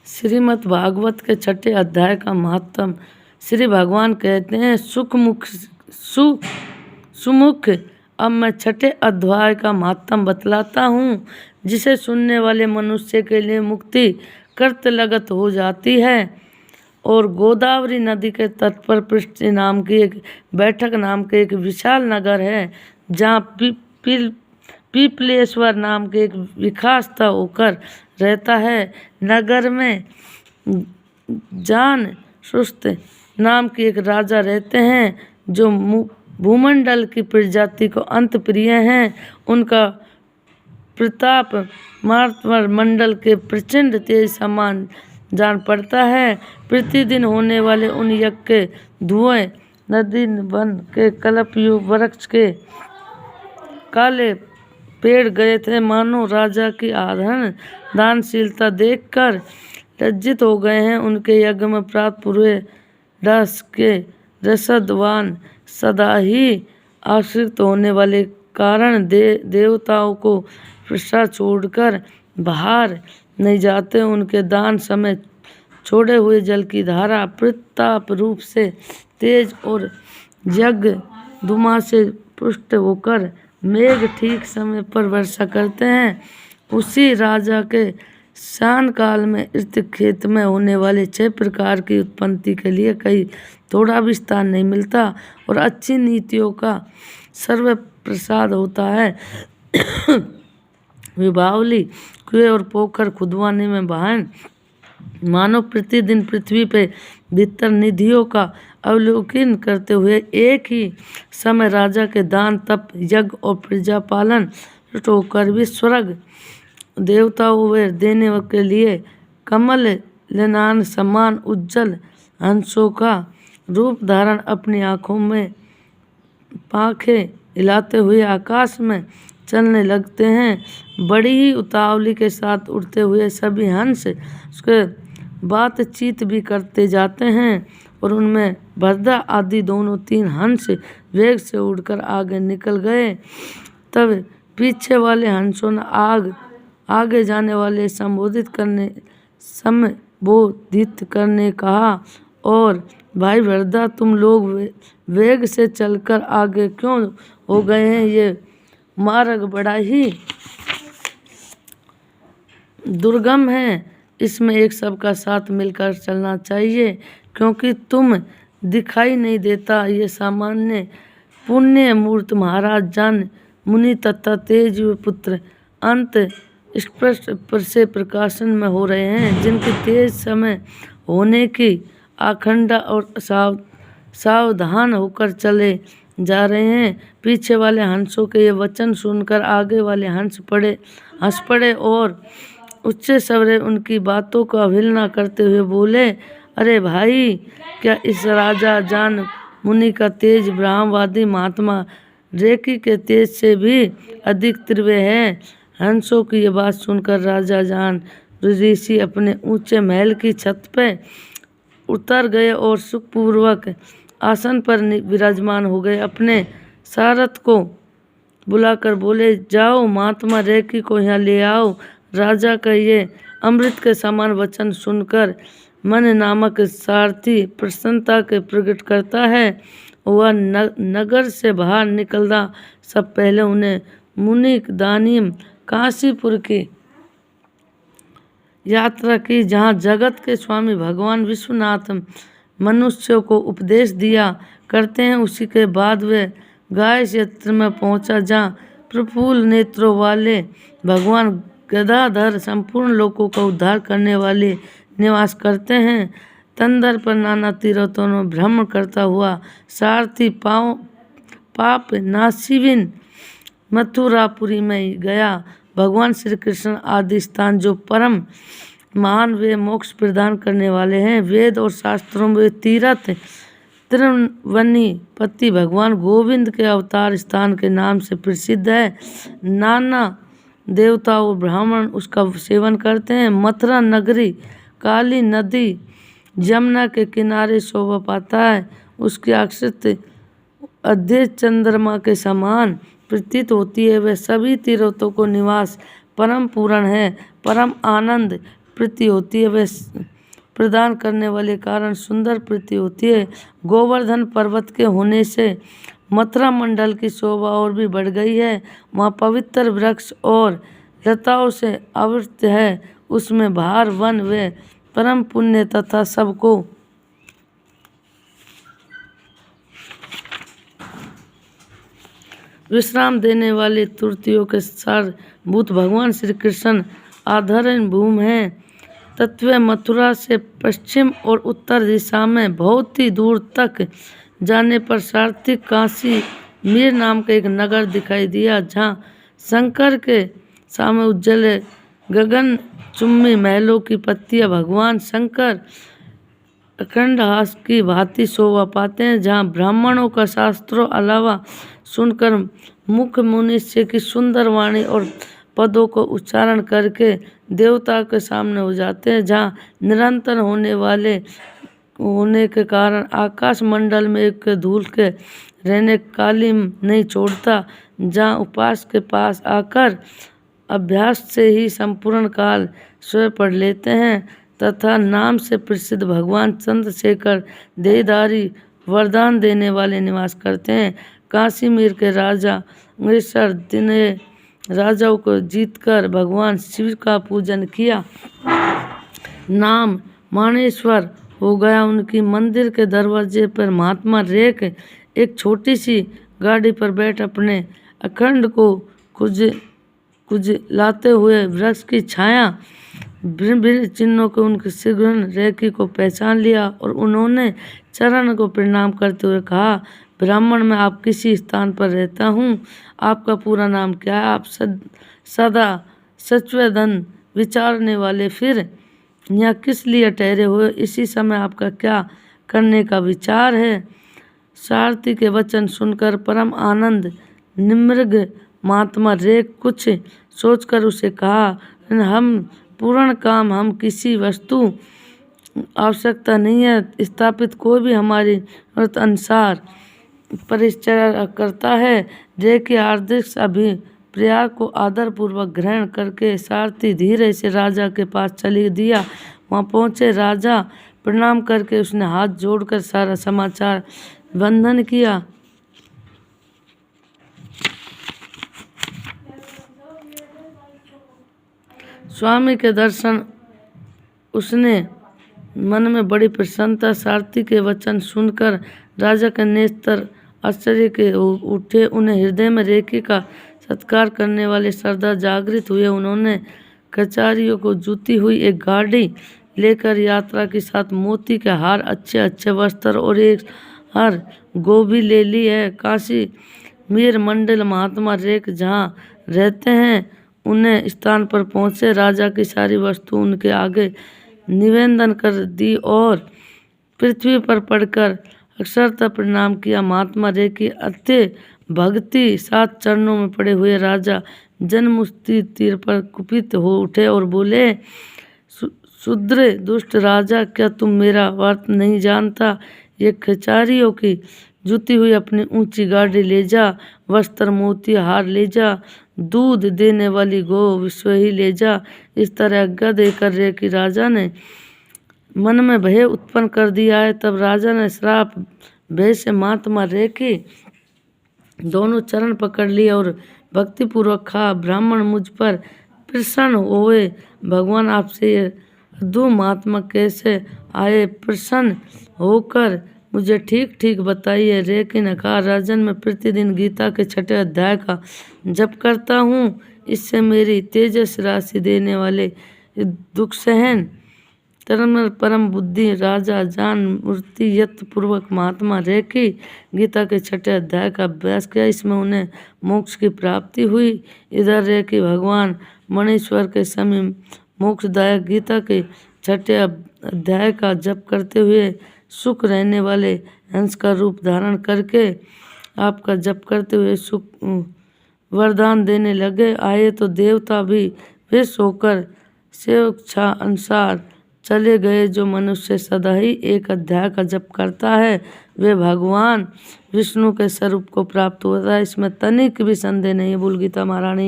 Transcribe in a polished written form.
श्रीमद् भागवत के छठे अध्याय का महत्व। श्री भगवान कहते हैं सुमुख। अब मैं छठे अध्याय का महत्व बतलाता हूँ, जिसे सुनने वाले मनुष्य के लिए मुक्ति कर्तलगत हो जाती है। और गोदावरी नदी के तट पर पृष्ठ नाम की एक बैठक नाम के एक विशाल नगर है, जहाँ पीपलेश्वर नाम के एक विखास्ता होकर रहता है। नगर में जान सुस्त नाम की एक राजा रहते हैं, जो भूमंडल की प्रजाति को अंत प्रिय हैं। उनका प्रताप मार्तवर मंडल के प्रचंड तेज समान जान पड़ता है। प्रतिदिन होने वाले उन यज्ञ के धुएं नदी वन के कल्पयुग वृक्ष के काले पेड़ गए थे। मानो राजा की आधन दानशीलता देखकर लज्जित हो गए हैं। उनके यज्ञ में प्राप्त पूरे रस के रसदवान सदा ही आश्रित होने वाले कारण देवताओं को प्रसाद छोड़कर बाहर नहीं जाते। उनके दान समय छोड़े हुए जल की धारा प्रताप रूप से तेज और यज्ञ धुआं से पुष्ट होकर मेघ ठीक समय पर वर्षा करते हैं। उसी राजा के शान काल में इस खेत में होने वाले 6 प्रकार की उत्पत्ति के लिए कहीं थोड़ा भी स्थान नहीं मिलता और अच्छी नीतियों का सर्व प्रसाद होता है। विभावली कुएं और पोखर खुदवाने में बहन मानो प्रतिदिन पृथ्वी पे भीतर निधियों का अवलोकन करते हुए एक ही समय राजा के दान तप यज्ञ और प्रजा पालन होकर भी स्वर्ग देवताओं व देने के लिए कमल लेनान समान उज्जवल हंसों का रूप धारण अपनी आँखों में पांखें हिलाते हुए आकाश में चलने लगते हैं। बड़ी ही उतावली के साथ उड़ते हुए सभी हंस उसके बातचीत भी करते जाते हैं और उनमें भद्रा आदि दोनों 3 हंस वेग से उड़कर आगे निकल गए। तब पीछे वाले हंसों ने आगे जाने वाले संबोधित करने कहा, और भाई वरदा तुम लोग वेग से चलकर आगे क्यों हो गए हैं? ये मार्ग बड़ा ही दुर्गम है, इसमें एक सबका साथ मिलकर चलना चाहिए, क्योंकि तुम दिखाई नहीं देता। ये सामान्य पुण्य मूर्त महाराज जान मुनि तथा तेज पुत्र अंत स्पष्ट से प्रकाशन में हो रहे हैं, जिनके तेज समय होने की आखंडा और सावधान होकर चले जा रहे हैं। पीछे वाले हंसों के ये वचन सुनकर आगे वाले हंस पड़े और उच्च स्वरे उनकी बातों को अवहेलना करते हुए बोले, अरे भाई, क्या इस राजा जान मुनि का तेज ब्रह्मवादी महात्मा रेकी के तेज से भी अधिक तीव्र है? हंसों की ये बात सुनकर राजा जान ऋषि अपने ऊंचे महल की छत पे उतर गए और सुखपूर्वक आसन पर विराजमान हो गए। अपने सारथ को बुलाकर बोले, जाओ महात्मा रेकी को यहाँ ले आओ। राजा का ये अमृत के समान वचन सुनकर मन नामक सारथी प्रसन्नता के प्रकट करता है। वह नगर से बाहर निकलता सब पहले उन्हें मुनि दानिम काशीपुर की यात्रा की, जहाँ जगत के स्वामी भगवान विश्वनाथ मनुष्यों को उपदेश दिया करते हैं। उसी के बाद वे गाय क्षेत्र में पहुंचा, जहाँ प्रफुल्ल नेत्रों वाले भगवान गदाधर संपूर्ण लोगों का उद्धार करने वाले निवास करते हैं। तंदर पर नाना तीर्थों में भ्रमण करता हुआ सारथी पाप नाशिविन मथुरापुरी में गया। भगवान श्री कृष्ण आदि स्थान जो परम महान वे मोक्ष प्रदान करने वाले हैं, वेद और शास्त्रों में तीर्थ त्रिवनी पति भगवान गोविंद के अवतार स्थान के नाम से प्रसिद्ध है। नाना देवता और ब्राह्मण उसका सेवन करते हैं। मथुरा नगरी काली नदी यमुना के किनारे शोभा पाता है। उसकी आकृति अध्यय चंद्रमा के समान प्रतीत होती है। वह सभी तीर्थों को निवास परम पूर्ण है। परम आनंद प्रतीति होती है, वह प्रदान करने वाले कारण सुंदर प्रतीति होती है। गोवर्धन पर्वत के होने से मथुरा मंडल की शोभा और भी बढ़ गई है। वहाँ पवित्र वृक्ष और लताओं से आवृत है, उसमें भार वन व परम पुण्य तथा सबको विश्राम देने वाले तुर्तियों के सारभूत भगवान श्री कृष्ण आधारण भूमि है। तत्व मथुरा से पश्चिम और उत्तर दिशा में बहुत ही दूर तक जाने पर सारथी काशी मीर नाम का एक नगर दिखाई दिया, जहाँ शंकर के सामने उज्जवल गगन चुम्बी महलों की पत्तियां भगवान शंकर अखंड हास की भांति शोभा पाते हैं, जहाँ ब्राह्मणों का शास्त्रों अलावा सुनकर मुख मनुष्य की सुंदर वाणी और पदों को उच्चारण करके देवता के सामने हो जाते हैं, जहाँ निरंतर होने के कारण आकाश मंडल में एक धूल के रहने काली नहीं छोड़ता, जहाँ उपास के पास आकर अभ्यास से ही संपूर्ण काल स्वयं पढ़ लेते हैं तथा नाम से प्रसिद्ध भगवान चंद्रशेखर देहधारी वरदान देने वाले निवास करते हैं। काशीमीर के राजा अग्रेसर दिन राजाओं को जीतकर भगवान शिव का पूजन किया, नाम मानेश्वर हो गया। उनकी मंदिर के दरवाजे पर महात्मा रेख एक छोटी सी गाड़ी पर बैठ अपने अखंड को कुछ लाते हुए वृक्ष की छाया भिन्न चिन्हों के उनके शीघ्र रेखी को पहचान लिया और उन्होंने चरण को प्रणाम करते हुए कहा, ब्राह्मण मैं आप किसी स्थान पर रहता हूँ, आपका पूरा नाम क्या है? आप सदा सच्वधन विचारने वाले फिर यहाँ किस लिए ठहरे हुए? इसी समय आपका क्या करने का विचार है? सारथी के वचन सुनकर परम आनंद निमृग महात्मा रेख कुछ सोचकर उसे कहा, हम पूर्ण काम हम किसी वस्तु आवश्यकता नहीं है स्थापित, कोई भी हमारी जरूरत अनुसार परिचर्या करता है। रेख के हार्दिक अभिप्राय को आदर पूर्वक ग्रहण करके सारथी धीरे से राजा के पास चली दिया। वहाँ पहुँचे राजा प्रणाम करके उसने हाथ जोड़कर सारा समाचार वंदन किया। स्वामी के दर्शन उसने मन में बड़ी प्रसन्नता। सारथी के वचन सुनकर राजा के नेत्र आश्चर्य के उठे, उन्हें हृदय में रेखी का सत्कार करने वाले श्रद्धा जागृत हुए। उन्होंने कचारियों को जुती हुई एक गाड़ी लेकर यात्रा के साथ मोती के हार, अच्छे अच्छे वस्त्र और एक हार गोभी ले ली है। काशी मीर मंडल महात्मा रेख जहाँ रहते हैं उन्हें स्थान पर पहुँचे, राजा की सारी वस्तु उनके आगे निवेदन कर दी और पृथ्वी पर पड़कर अक्षरतः प्रणाम किया। महात्मा रेख की अत्य भक्ति सात चरणों में पड़े हुए राजा जन्मुक्ति तीर पर कुपित हो उठे और बोले, शूद्र दुष्ट राजा, क्या तुम मेरा वर्त नहीं जानता? ये खचारियों की जुती हुई अपनी ऊंची गाड़ी ले जा, वस्त्र मोती हार ले जा, दूध देने वाली गो विश्व ही ले जा। इस तरह आज्ञा देकर रेखी राजा ने मन में भय उत्पन्न कर दिया है। तब राजा ने श्राप भय से महात्मा रेखी दोनों चरण पकड़ लिए और भक्तिपूर्वक कहा, ब्राह्मण मुझ पर प्रसन्न हुए, भगवान आपसे ये अद्भुत महात्मा कैसे आए, प्रसन्न होकर मुझे ठीक ठीक बताइए। रेखी ने कहा, राजन मैं प्रतिदिन गीता के 6 अध्याय का जप करता हूँ, इससे मेरी तेजस राशि देने वाले दुख सहन परम बुद्धि राजा जान मूर्ति यत्न पूर्वक महात्मा रेखी गीता के 6 अध्याय का अभ्यास किया, इसमें उन्हें मोक्ष की प्राप्ति हुई। इधर रेखी भगवान मणेश्वर के समीप मोक्षदायक गीता के 6 अध्याय का जप करते हुए सुख रहने वाले हंस का रूप धारण करके आपका जप करते हुए सुख वरदान देने लगे। आए तो देवता भी विश होकर स्वेच्छा अनुसार चले गए। जो मनुष्य सदा ही एक अध्याय का जप करता है वे भगवान विष्णु के स्वरूप को प्राप्त होता है, इसमें तनिक भी संदेह नहीं है। बोल गीता महारानी।